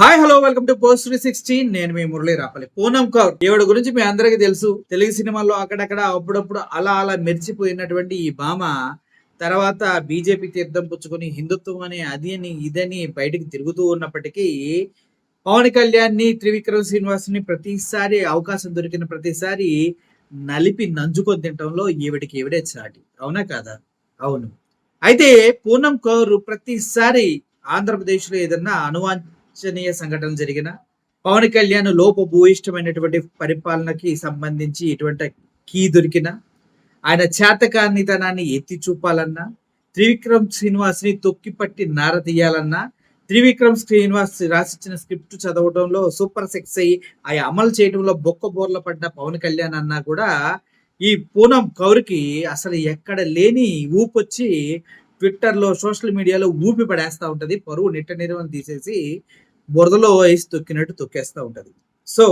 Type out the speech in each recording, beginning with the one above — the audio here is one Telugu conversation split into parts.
Hi hello welcome to post 316. నేను మీ మురళి రాపల్లి. పూనం కౌర్ ఈవిడ గురించి మీ అందరికీ తెలుసు. తెలుగు సినిమాల్లో అక్కడక్కడ అప్పుడప్పుడు అలా అలా మెరిచిపోయినటువంటి ఈ భామ తర్వాత బీజేపీ తీర్థం పుచ్చుకొని హిందుత్వం అని అది అని ఇదని బయటికి తిరుగుతూ ఉన్నప్పటికీ పవన్ కళ్యాణ్ని, త్రివిక్రమ్ శ్రీనివాస్ని ప్రతిసారి అవకాశం దొరికిన ప్రతిసారి నలిపి నంజుకొని తినటంలో ఈవిడే చాటి. అవునా కాదా? అవును. అయితే పూనం కౌర్ ప్రతిసారి ఆంధ్రప్రదేశ్లో ఏదన్నా అనువాంఛనీయ సంఘటన జరిగిన, పవన్ కళ్యాణ్ లోపభూయిష్టమైనటువంటి పరిపాలనకి సంబంధించి ఎటువంటి కీ దొరికిన, ఆయన చేతకానితనాన్ని ఎత్తి చూపాలన్నా, త్రివిక్రమ్ శ్రీనివాస్ని తొక్కిపట్టి నార తీయాలన్నా, త్రివిక్రమ్ శ్రీనివాస్ రాసిచ్చిన స్క్రిప్ట్ చదవడంలో సూపర్ సెక్స్ అయ్యి అవి అమలు చేయడంలో బొక్క బోర్ల పడ్డ పవన్ కళ్యాణ్ అన్నా కూడా ఈ పూనం కౌర్కి అసలు ఎక్కడ లేని ఊపొచ్చి ట్విట్టర్లో సోషల్ మీడియాలో ఊపి పడేస్తూ ఉంటుంది. పరువు నిట్ట నిర్వహణ తీసేసి బురదలో వేసి తొక్కినట్టు తొక్కేస్తూ ఉంటుంది. సో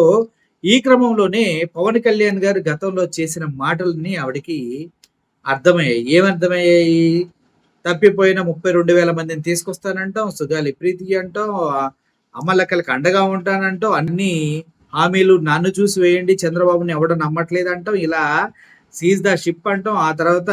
ఈ క్రమంలోనే పవన్ కళ్యాణ్ గారు గతంలో చేసిన మాటలని ఆవిడకి అర్థమయ్యాయి. ఏమర్థమయ్యాయి? తప్పిపోయిన 32,000 మందిని తీసుకొస్తానంటాం, సుగాలి ప్రీతి అంటాం, అమ్మలక్కలకి అండగా ఉంటానంటాం, అన్ని హామీలు నన్ను చూసి వేయండి, చంద్రబాబుని ఎవడో నమ్మట్లేదంటాం, ఇలా సీజ్ ద షిప్ అంటాం, ఆ తర్వాత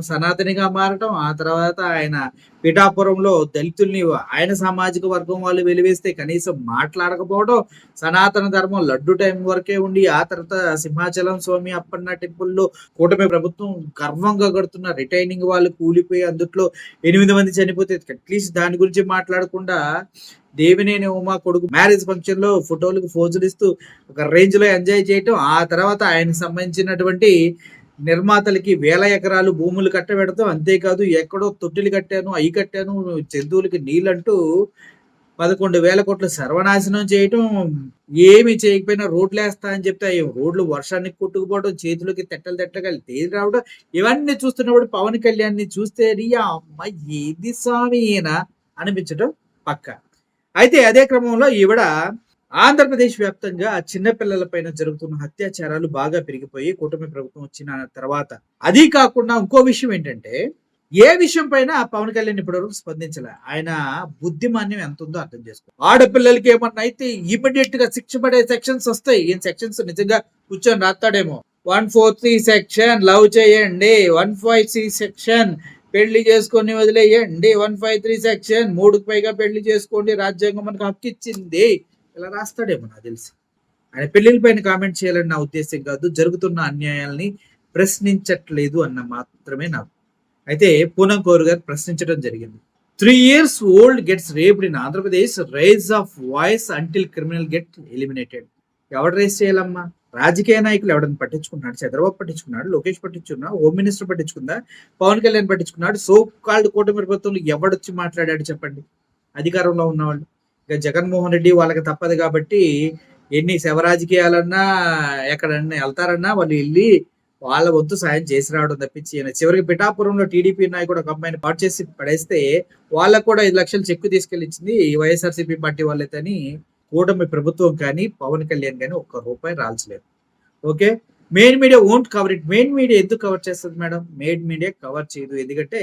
సనాతనిగా మారటం, ఆ తర్వాత ఆయన పిఠాపురంలో దళితుల్ని ఆయన సామాజిక వర్గం వాళ్ళు వెలివేస్తే కనీసం మాట్లాడకపోవడం, సనాతన ధర్మం లడ్డు టైం వరకే ఉండి ఆ తర్వాత సింహాచలం స్వామి అప్పన్న టెంపుల్లో కూటమి ప్రభుత్వం గర్వంగా కడుతున్న రిటైనింగ్ వాళ్ళు కూలిపోయి అందుట్లో 8 మంది చనిపోతే అట్లీస్ట్ దాని గురించి మాట్లాడకుండా దేవినేని ఉమా కొడుకు మ్యారేజ్ ఫంక్షన్ లో ఫోటోలకు ఫోజులు ఇస్తూ ఒక రేంజ్ లో ఎంజాయ్ చేయటం, ఆ తర్వాత ఆయనకు సంబంధించినటువంటి నిర్మాతలకి వేల ఎకరాలు భూములు కట్టబెడతాం, అంతేకాదు ఎక్కడో తొట్టిలు కట్టాను, అయి కట్టాను, జంతువులకి నీళ్ళంటూ 11,000 కోట్ల సర్వనాశనం చేయటం, ఏమి చేయకపోయినా రోడ్లు వేస్తా అని చెప్తే రోడ్లు వర్షానికి కొట్టుకుపోవడం, చేతులకి తెట్టలుగా తేలి రావడం, ఇవన్నీ చూస్తున్నప్పుడు పవన్ కళ్యాణ్ ని చూస్తే రియా అమ్మ ఏది స్వామినా అనిపించడం పక్క. అయితే అదే క్రమంలో ఈవిడ ఆంధ్రప్రదేశ్ వ్యాప్తంగా చిన్నపిల్లల పైన జరుగుతున్న అత్యాచారాలు బాగా పెరిగిపోయి కూటమి ప్రభుత్వం వచ్చిన తర్వాత, అదీ కాకుండా ఇంకో విషయం ఏంటంటే ఏ విషయం పైన పవన్ కళ్యాణ్ ఇప్పటివరకు స్పందించలే. ఆయన బుద్ధిమాన్యం ఎంత ఉందో అర్థం చేసుకో. ఆడపిల్లలకి ఏమన్నా అయితే ఇమీడియట్ గా శిక్ష పడే సెక్షన్స్ వస్తాయి. ఈ సెక్షన్స్ నిజంగా కూర్చొని రాస్తాడేమో. 143 సెక్షన్ లవ్ చేయండి, 156 సెక్షన్ పెళ్లి చేసుకొని వదిలేయండి, 153 సెక్షన్ 3కు పైగా పెళ్లి చేసుకోండి, రాజ్యాంగం మనకు హక్కు ఇచ్చింది, ఇలా రాస్తాడేమో నాకు తెలిసి. ఆయన పెళ్లిళ్ళ పైన కామెంట్ చేయాలని నా ఉద్దేశం కాదు, జరుగుతున్న అన్యాయాల్ని ప్రశ్నించట్లేదు అన్న మాత్రమే నాకు. అయితే పూనం కౌర్ గారు ప్రశ్నించడం జరిగింది. 3 years old gets raped in Andhra Pradesh, raise of voice until criminal get eliminated. ఎవడు రేస్ చేయాలమ్మా? రాజకీయ నాయకులు ఎవడన్నా పట్టించుకున్నాడు? చంద్రబాబు పట్టించుకున్నాడు, లోకేష్ పట్టించుకున్నాడు, హోమ్ మినిస్టర్ పట్టించుకుందా, పవన్ కళ్యాణ్ పట్టించుకున్నాడు, సో కాల్డ్ కూటమి ప్రభుత్వంలో ఎవడొచ్చి మాట్లాడాడు చెప్పండి? అధికారంలో ఉన్నవాళ్ళు. ఇక జగన్మోహన్ రెడ్డి వాళ్ళకి తప్పదు కాబట్టి ఎన్ని శవ రాజకీయాలన్నా ఎక్కడన్నా వెళ్తారన్నా వాళ్ళు వెళ్ళి వాళ్ళ వంతు సాయం చేసి రావడం తప్పించి, చివరికి పిఠాపురంలో టీడీపీ నాయకుడు ఒక అమ్మాయిని పాటు చేసి పడేస్తే వాళ్ళకు కూడా 5 లక్షలు చెక్కు తీసుకెళ్లి ఇచ్చింది వైఎస్ఆర్సీపీ పార్టీ వాళ్ళైతేని కూటమి ప్రభుత్వం కానీ పవన్ కళ్యాణ్ కానీ ₹1 రాల్చలేదు. Okay, main media won't cover it. Main media ఎందుకు కవర్ చేస్తుంది మేడం? మెయిన్ మీడియా కవర్ చేయదు. ఎందుకంటే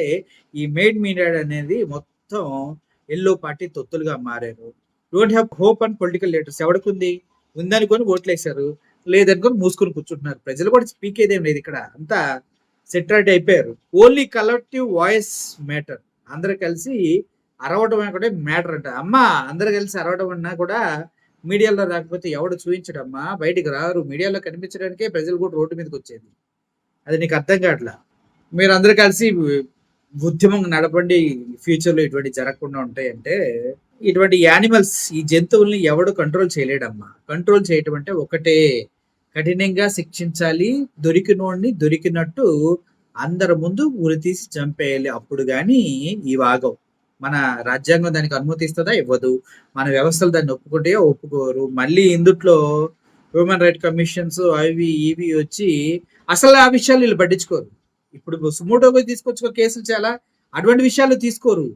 ఈ మెయిన్ మీడియా అనేది మొత్తం ఎల్లో పార్టీ తొత్తులుగా మారారు. Don't have hope and political leaders. ఎవరికి ఉందనుకొని ఓట్లేశారు, లేదనుకొని మూసుకొని కూర్చుంటున్నారు. ప్రజలు కూడా స్పీక్ ఏదేం లేదు ఇక్కడ, అంతా సెటరేట్ అయిపోయారు. Only collective voice matter. అందరు కలిసి అరవడం కూడా మ్యాటర్ అంట. అమ్మా అందరు కలిసి అరవడం అన్నా కూడా మీడియాలో రాకపోతే ఎవడు చూపించడమ్మా? బయటికి రారు. మీడియాలో కనిపించడానికే ప్రజలు కూడా రోడ్డు మీదకి వచ్చేది. అది నీకు అర్థం కావట్లా. మీరు అందరు కలిసి ఉద్యమం నడపండి, ఫ్యూచర్లో ఇటువంటి జరగకుండా ఉంటాయంటే. ఇటువంటి యానిమల్స్, ఈ జంతువుల్ని ఎవడు కంట్రోల్ చేయలేడమ్మా. కంట్రోల్ చేయటం అంటే ఒకటే, కఠినంగా శిక్షించాలి, దొరికినోడిని దొరికినట్టు అందరి ముందు ఉరి తీసి చంపేయాలి. అప్పుడు కానీ ఈ వాగం. మన రాజ్యాంగం దానికి అనుమతిస్తుందా? ఇవ్వదు. మన వ్యవస్థలు దాన్ని ఒప్పుకుంటే ఒప్పుకోరు. మళ్ళీ ఇందుట్లో హ్యూమన్ రైట్ కమిషన్స్ అవి ఇవి వచ్చి అసలు ఆ విషయాలు వీళ్ళు పట్టించుకోరు. ఇప్పుడు సుమోటోగా తీసుకొచ్చుకో కేసులు, చాలా అటువంటి విషయాలు తీసుకోరు.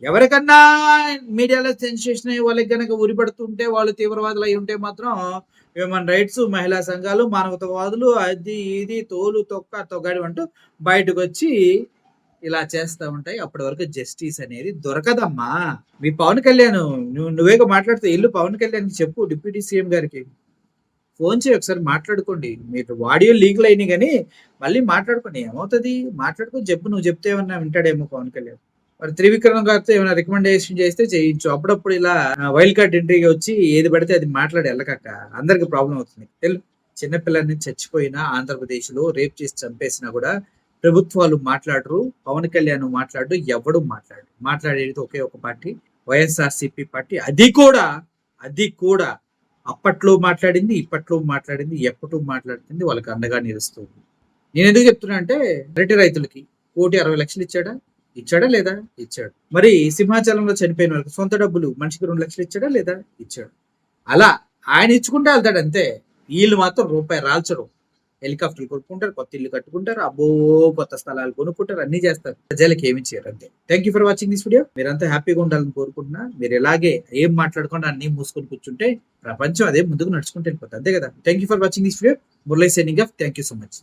ఎవరికన్నా మీడియాలో సెన్సేషన్ అయ్యే వాళ్ళకి కనుక ఉరిపడుతుంటే వాళ్ళు తీవ్రవాదులు అయి ఉంటే మాత్రం హ్యూమన్ రైట్స్, మహిళా సంఘాలు, మానవతావాదులు అది ఇది తోలు తొక్క తొగాడి అంటూ బయటకు వచ్చి ఇలా చేస్తా ఉంటాయి. అప్పటి వరకు జస్టిస్ అనేది దొరకదమ్మా. మీ పవన్ కళ్యాణ్ నువ్వేగా మాట్లాడుతూ ఎల్లు పవన్ కళ్యాణ్ చెప్పు డిప్యూటీ సీఎం గారికి. ఫోన్ చేయి ఒకసారి మాట్లాడుకోండి. మీరు ఆడియో లీక్‌లు అయినాయి గానీ, మళ్ళీ మాట్లాడుకోండి. ఏమవుతది? మాట్లాడుకొని చెప్పు. నువ్వు చెప్తే ఏమన్నా వింటాడేమో పవన్ కళ్యాణ్. మరి త్రివిక్రమ్ గారితో ఏమైనా రికమెండేషన్ చేస్తే చేయించు. అప్పుడప్పుడు ఇలా వైల్డ్ కార్డ్ ఎంట్రీగా వచ్చి ఏది పడితే అది మాట్లాడి ఎళ్ళకక్క. అందరికి ప్రాబ్లమ్ అవుతుంది. చిన్న పిల్లని చచ్చిపోయినా ఆంధ్రప్రదేశ్‌లో రేప్ చేసి చంపేసినా గూడా ప్రభుత్వాలు మాట్లాడరు. పవన్ కళ్యాణ్ మాట్లాడడు. ఎవ్వడు మాట్లాడడు. మాట్లాడేది ఒకే ఒక పార్టీ వైఎస్ఆర్‌సీపీ పార్టీ. అది కూడా అప్పట్లో మాట్లాడింది, ఇప్పట్లో మాట్లాడింది, ఎప్పటూ మాట్లాడుతుంది. వాళ్ళకి అండగా నిలుస్తుంది. నేనెందుకు చెప్తున్నా అంటే అరటి రైతులకి 1,60,00,000 ఇచ్చాడా? ఇచ్చాడా లేదా? ఇచ్చాడు. మరి సింహాచలంలో చనిపోయిన వాళ్ళకి సొంత డబ్బులు మనిషికి 2,00,000 ఇచ్చాడా లేదా? ఇచ్చాడు. అలా ఆయన ఇచ్చుకుంటే వెళ్తాడు అంతే. వీళ్ళు మాత్రం రూపాయి రాల్చరు. హెలికాప్టర్లు కొనుక్కుంటారు, కొత్త ఇల్లు కట్టుకుంటారు, అబ్బో కొత్త స్థలాలు కొనుక్కుంటారు, అన్ని చేస్తారు. ప్రజలకి ఏమి చేయరు అంతే. Thank you for watching this video. మీరంతా హ్యాపీగా ఉండాలని కోరుకుంటున్నా. మీరు ఇలాగే ఏం మాట్లాడకుండా అన్ని మూసుకొని కూర్చుంటే ప్రపంచం అదే ముందుకు నడుచుకుంటూ వెళ్ళిపోతుంది. అంతే కదా. Thank you for watching this video. Murali signing off. Thank you so much.